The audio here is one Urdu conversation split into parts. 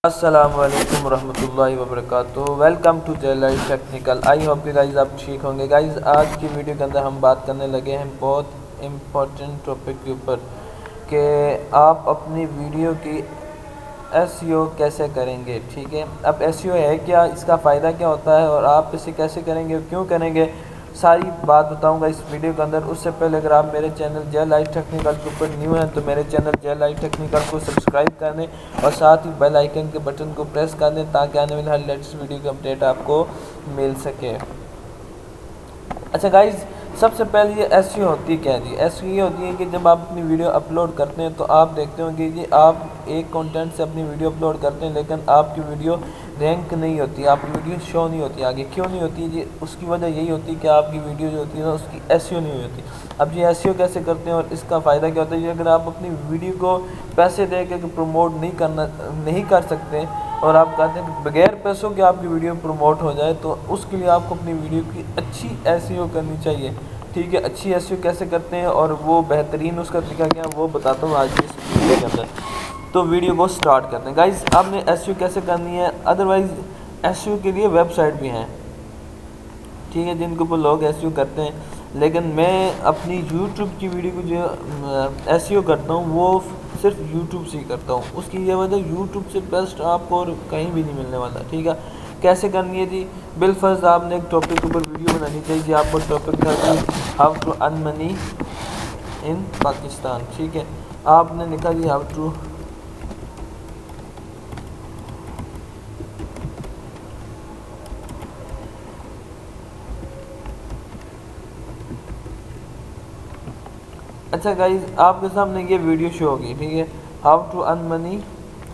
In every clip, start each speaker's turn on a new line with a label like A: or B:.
A: السلام علیکم ورحمۃ اللہ وبرکاتہ۔ Welcome to J life technical. I hope کہ گائز آپ ٹھیک ہوں گے۔ گائز آج کی ویڈیو کے اندر ہم بات کرنے لگے ہیں بہت امپورٹنٹ ٹاپک کے اوپر کہ آپ اپنی ویڈیو کی SEO کیسے کریں گے۔ ٹھیک ہے، اب SEO ہے کیا، اس کا فائدہ کیا ہوتا ہے اور آپ اسے کیسے کریں گے اور کیوں کریں گے، ساری بات بتاؤں گا اس ویڈیو کے اندر۔ اس سے پہلے اگر آپ میرے چینل جے لائف ٹیکنیکل کے اوپر نیو ہیں تو میرے چینل جے لائف ٹیکنیکل کو سبسکرائب کر دیں اور ساتھ ہی بیل آئیکن کے بٹن کو پریس کر دیں تاکہ آنے والی ہر لیٹسٹ ویڈیو کی اپڈیٹ آپ کو مل سکے۔ اچھا گائز، سب سے پہلے یہ SEO ہوتی کیا ہے جی؟ SEO یہ ہوتی ہے کہ جب آپ اپنی ویڈیو اپلوڈ کرتے ہیں تو آپ دیکھتے ہوں کہ جی آپ ایک کنٹینٹ سے اپنی ویڈیو اپلوڈ کرتے ہیں لیکن آپ کی ویڈیو رینک نہیں ہوتی، آپ کی ویڈیو شو نہیں ہوتی آگے۔ کیوں نہیں ہوتی جی؟ اس کی وجہ یہی ہوتی ہے کہ آپ کی ویڈیو جو ہوتی ہے نا اس کی SEO نہیں ہوتی۔ اب یہ SEO کیسے کرتے ہیں اور اس کا فائدہ کیا ہوتا ہے؟ اگر آپ اپنی ویڈیو کو پیسے دے کے پروموٹ نہیں کر سکتے اور آپ کہتے ہیں کہ بغیر پیسوں کے آپ کی ویڈیو پروموٹ ہو جائے تو اس کے لیے آپ کو اپنی ویڈیو کی اچھی SEO کرنی چاہیے۔ ٹھیک ہے، اچھی SEO کیسے کرتے ہیں اور وہ بہترین اس کا طریقہ کیا ہے وہ بتاتا ہوں آج کی اس ویڈیو کے اندر۔ تو ویڈیو کو سٹارٹ کرتے ہیں۔ گائز آپ نے SEO کیسے کرنی ہے، ادروائز SEO کے لیے ویب سائٹ بھی ہیں، ٹھیک ہے، جن کے اوپر لوگ SEO کرتے ہیں، لیکن میں اپنی یوٹیوب کی ویڈیو کو جو SEO کرتا ہوں وہ صرف یوٹیوب سے ہی کرتا ہوں۔ اس کی یہ وجہ یوٹیوب سے بیسٹ آپ کو اور کہیں بھی نہیں ملنے والا۔ ٹھیک ہے، کیسے کرنی ہے جی؟ بالفرض آپ نے ایک ٹاپک کے اوپر ویڈیو بنانی چاہیے جی۔ آپ کو ٹاپک تھا جی ہاؤ ٹو ارن منی ان پاکستان۔ ٹھیک ہے، آپ نے لکھا جی ہاؤ ٹو اچھا گائز آپ کے سامنے یہ ویڈیو شو ہوگی، ٹھیک ہے، ہاؤ ٹو ارن منی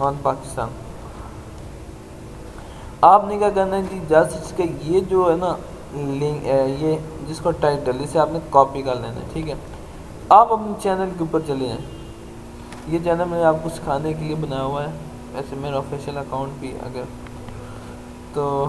A: آن پاکستان۔ آپ نے کیا کرنا ہے جی؟ جسٹ اس کے یہ جو ہے نا لنک، یہ جس کو ٹائٹل اسے آپ نے کاپی کر لینا ہے۔ ٹھیک ہے، آپ اپنے چینل کے اوپر چلے جائیں۔ یہ چینل میں نے آپ کو سکھانے کے لیے بنایا ہوا ہے، ویسے میرا آفیشیل اکاؤنٹ بھی اگر تو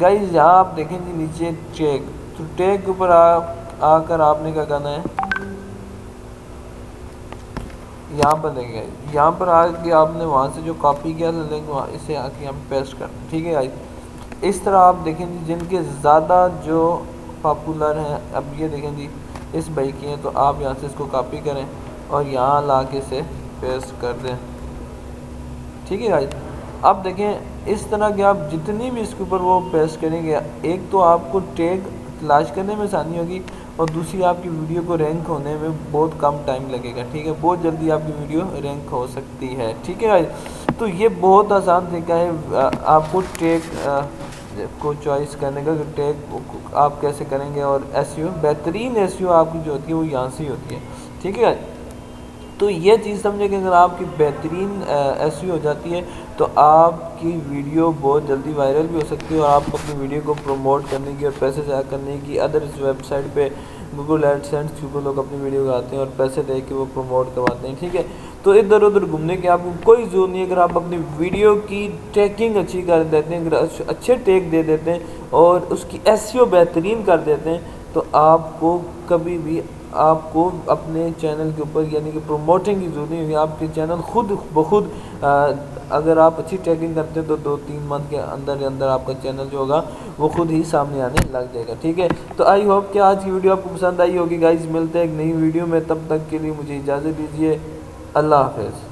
A: گائز یہاں آپ دیکھیں جی نیچے ٹیگ، تو ٹیگ کے اوپر آ کر آپ نے کیا کرنا ہے، یہاں پر دیکھیں گے، یہاں پر آ کے آپ نے وہاں سے جو کاپی کیا تھا لنک وہاں اسے آ کے یہاں پہ پیسٹ کرنا۔ ٹھیک ہے گائز، اس طرح آپ دیکھیں جی جن کے زیادہ جو پاپولر ہیں، اب یہ دیکھیں جی اس بھائی کی ہیں، تو آپ یہاں سے اس کو کاپی کریں اور یہاں لا کے اسے پیسٹ کر دیں۔ ٹھیک ہے گائز، اب دیکھیں اس طرح کہ آپ جتنی بھی اس کے اوپر وہ پیسٹ کریں گے، ایک تو آپ کو ٹیگ تلاش کرنے میں آسانی ہوگی اور دوسری آپ کی ویڈیو کو رینک ہونے میں بہت کم ٹائم لگے گا۔ ٹھیک ہے، بہت جلدی آپ کی ویڈیو رینک ہو سکتی ہے۔ ٹھیک ہے گائز، تو یہ بہت آسان طریقہ ہے آپ کو ٹیگ کو چوائس کرنے کا کہ ٹیگ آپ کیسے کریں گے، اور SEO بہترین SEO آپ کی جو ہوتی ہے وہ یہاں سے ہی ہوتی ہے۔ ٹھیک ہے، تو یہ چیز سمجھے کہ اگر آپ کی بہترین SEO ہو جاتی ہے تو آپ کی ویڈیو بہت جلدی وائرل بھی ہو سکتی ہے اور آپ اپنی ویڈیو کو پروموٹ کرنے کی اور پیسے ضائع کرنے کی ادر اس ویب سائٹ پہ گوگل ایڈسینس کے اوپر لوگ اپنی ویڈیو آتے ہیں اور پیسے دے کے وہ پروموٹ کرواتے ہیں۔ ٹھیک ہے، تو ادھر ادھر گھومنے کی آپ کو کوئی ضرورت نہیں ہے۔ اگر آپ اپنی ویڈیو کی ٹیگنگ اچھی کر دیتے ہیں، اگر اچھے ٹیگ دے دیتے ہیں اور اس کی SEO بہترین کر دیتے ہیں تو آپ کو کبھی بھی آپ کو اپنے چینل کے اوپر یعنی کہ پروموٹنگ کی ضرورت نہیں ہوگی۔ آپ کے چینل خود بخود اگر آپ اچھی ٹیگنگ کرتے ہیں تو 2-3 منتھ کے اندر آپ کا چینل جو ہوگا وہ خود ہی سامنے آنے لگ جائے گا۔ ٹھیک ہے، تو آئی ہوپ کہ آج کی ویڈیو آپ کو پسند آئی ہوگی۔ گائز ملتے ہیں ایک نئی ویڈیو میں، تب تک کے لیے مجھے اجازت دیجیے، اللہ حافظ۔